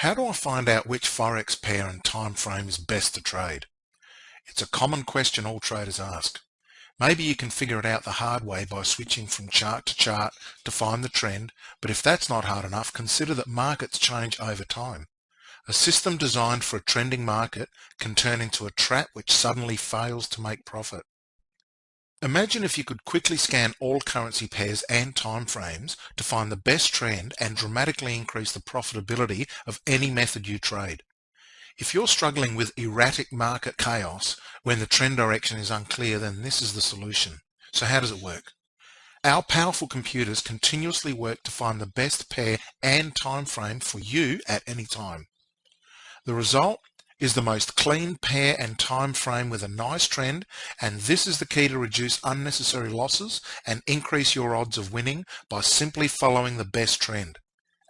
How do I find out which Forex pair and time frame is best to trade? It's a common question all traders ask. Maybe you can figure it out the hard way by switching from chart to chart to find the trend, but if that's not hard enough, consider that markets change over time. A system designed for a trending market can turn into a trap which suddenly fails to make profit. Imagine if you could quickly scan all currency pairs and time frames to find the best trend and dramatically increase the profitability of any method you trade. If you're struggling with erratic market chaos when the trend direction is unclear, then this is the solution. So how does it work? Our powerful computers continuously work to find the best pair and time frame for you at any time. The result is the most clean pair and time frame with a nice trend, and this is the key to reduce unnecessary losses and increase your odds of winning by simply following the best trend.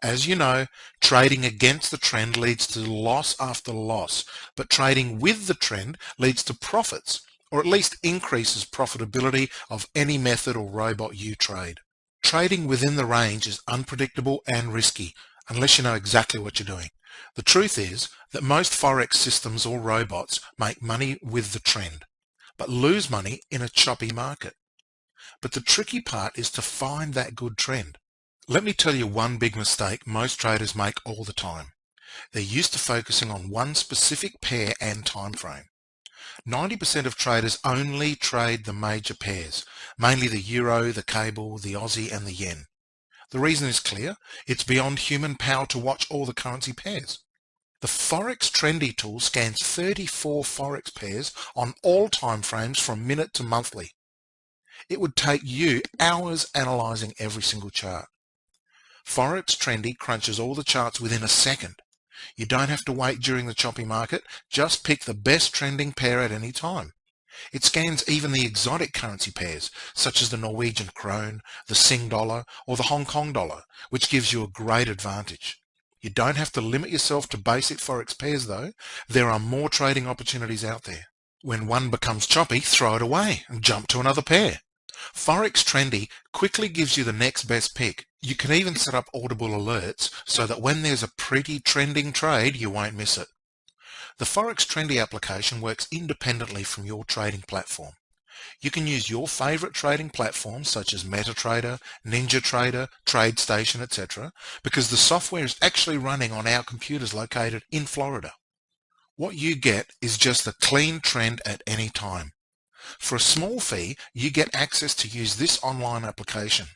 As you know, trading against the trend leads to loss after loss, but trading with the trend leads to profits, or at least increases profitability of any method or robot you trade. Trading within the range is unpredictable and risky, unless you know exactly what you're doing. The truth is that most Forex systems or robots make money with the trend, but lose money in a choppy market. But the tricky part is to find that good trend. Let me tell you one big mistake most traders make all the time. They're used to focusing on one specific pair and time frame. 90% of traders only trade the major pairs, mainly the euro, the cable, the Aussie and the yen. The reason is clear. It's beyond human power to watch all the currency pairs. The Forex Trendy tool scans 34 Forex pairs on all time frames from minute to monthly. It would take you hours analyzing every single chart. Forex Trendy crunches all the charts within a second. You don't have to wait during the choppy market, just pick the best trending pair at any time. It scans even the exotic currency pairs, such as the Norwegian krone, the Sing dollar, or the Hong Kong dollar, which gives you a great advantage. You don't have to limit yourself to basic Forex pairs though. There are more trading opportunities out there. When one becomes choppy, throw it away and jump to another pair. Forex Trendy quickly gives you the next best pick. You can even set up audible alerts so that when there's a pretty trending trade, you won't miss it. The Forex Trendy application works independently from your trading platform. You can use your favorite trading platforms such as MetaTrader, NinjaTrader, TradeStation, etc. because the software is actually running on our computers located in Florida. What you get is just the clean trend at any time. For a small fee, you get access to use this online application.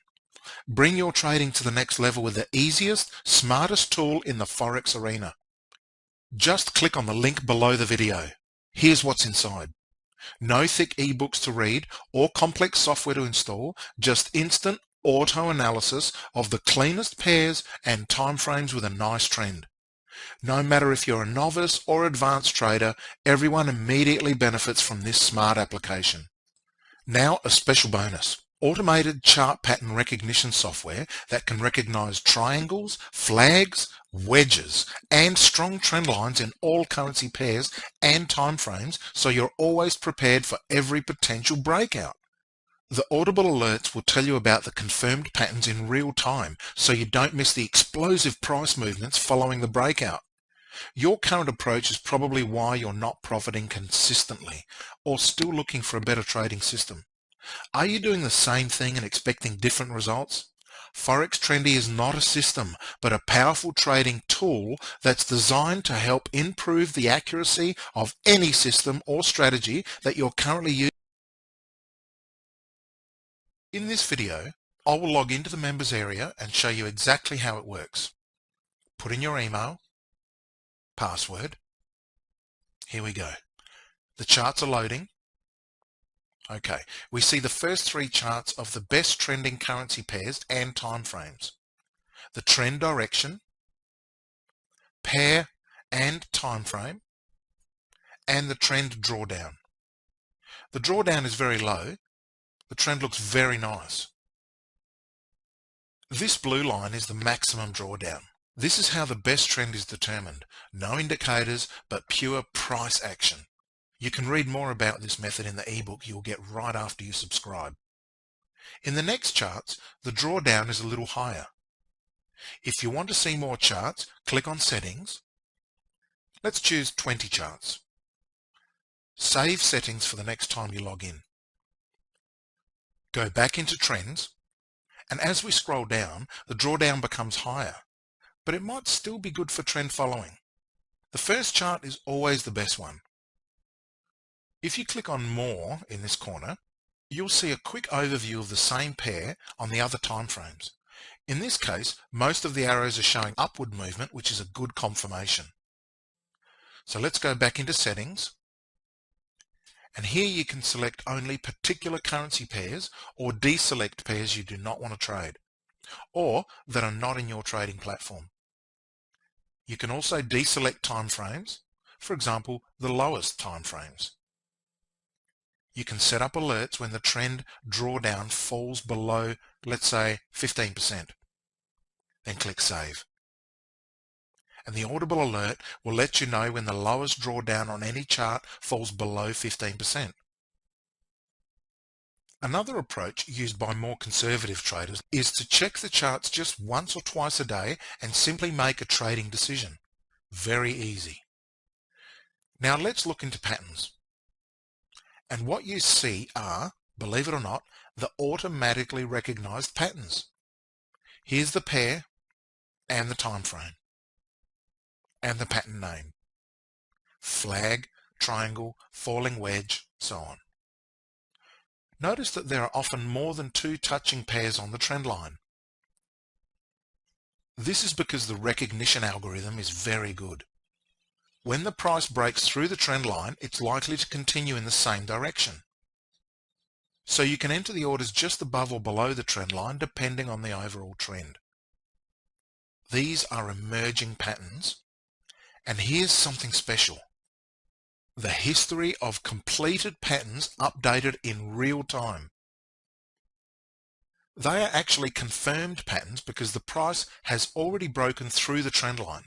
Bring your trading to the next level with the easiest, smartest tool in the Forex arena. Just click on the link below the video. Here's what's inside. No thick ebooks to read or complex software to install, just instant auto analysis of the cleanest pairs and timeframes with a nice trend. No matter if you're a novice or advanced trader, everyone immediately benefits from this smart application. Now a special bonus. Automated chart pattern recognition software that can recognize triangles, flags, wedges, and strong trend lines in all currency pairs and time frames, so you're always prepared for every potential breakout. The audible alerts will tell you about the confirmed patterns in real time, so you don't miss the explosive price movements following the breakout. Your current approach is probably why you're not profiting consistently or still looking for a better trading system. Are you doing the same thing and expecting different results? Forex Trendy is not a system, but a powerful trading tool that's designed to help improve the accuracy of any system or strategy that you're currently using. In this video, I will log into the members area and show you exactly how it works. Put in your email, password. Here we go. The charts are loading. Okay, we see the first three charts of the best trending currency pairs and time frames. The trend direction, pair and time frame, and the trend drawdown. The drawdown is very low. The trend looks very nice. This blue line is the maximum drawdown. This is how the best trend is determined. No indicators, but pure price action. You can read more about this method in the ebook you'll get right after you subscribe. In the next charts, the drawdown is a little higher. If you want to see more charts, click on Settings Let's choose 20 charts. Save settings for the next time you log in. Go back into Trends, and as we scroll down, the drawdown becomes higher, but it might still be good for trend following. The first chart is always the best one. If you click on More in this corner, you'll see a quick overview of the same pair on the other time frames. In this case, most of the arrows are showing upward movement, which is a good confirmation. So let's go back into Settings, and here you can select only particular currency pairs or deselect pairs you do not want to trade, or that are not in your trading platform. You can also deselect time frames, for example, the lowest time frames. You can set up alerts when the trend drawdown falls below, let's say, 15%. Then click Save. And the audible alert will let you know when the lowest drawdown on any chart falls below 15%. Another approach used by more conservative traders is to check the charts just once or twice a day and simply make a trading decision. Very easy. Now let's look into patterns. And what you see are, believe it or not, the automatically recognized patterns. Here's the pair and the time frame and the pattern name: flag, triangle, falling wedge, so on. Notice that there are often more than two touching pairs on the trend line. This is because the recognition algorithm is very good. When the price breaks through the trend line, it's likely to continue in the same direction. So you can enter the orders just above or below the trend line depending on the overall trend. These are emerging patterns, and here's something special: the history of completed patterns updated in real time. They are actually confirmed patterns because the price has already broken through the trend line.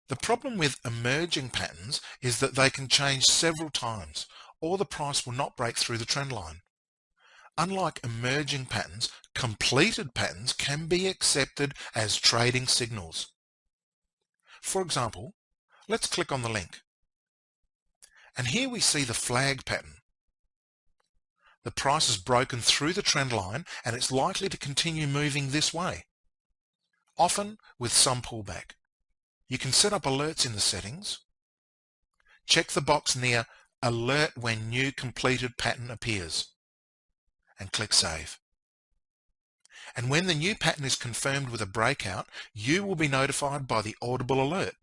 The problem with emerging patterns is that they can change several times, or the price will not break through the trend line. Unlike emerging patterns, completed patterns can be accepted as trading signals. For example, let's click on the link. And here we see the flag pattern. The price has broken through the trend line and it's likely to continue moving this way, often with some pullback. You can set up alerts in the settings. Check the box near Alert when new completed pattern appears and click Save. And when the new pattern is confirmed with a breakout, you will be notified by the audible alert.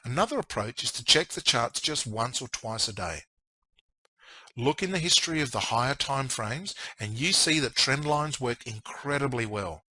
Another approach is to check the charts just once or twice a day. Look in the history of the higher time frames and you see that trend lines work incredibly well.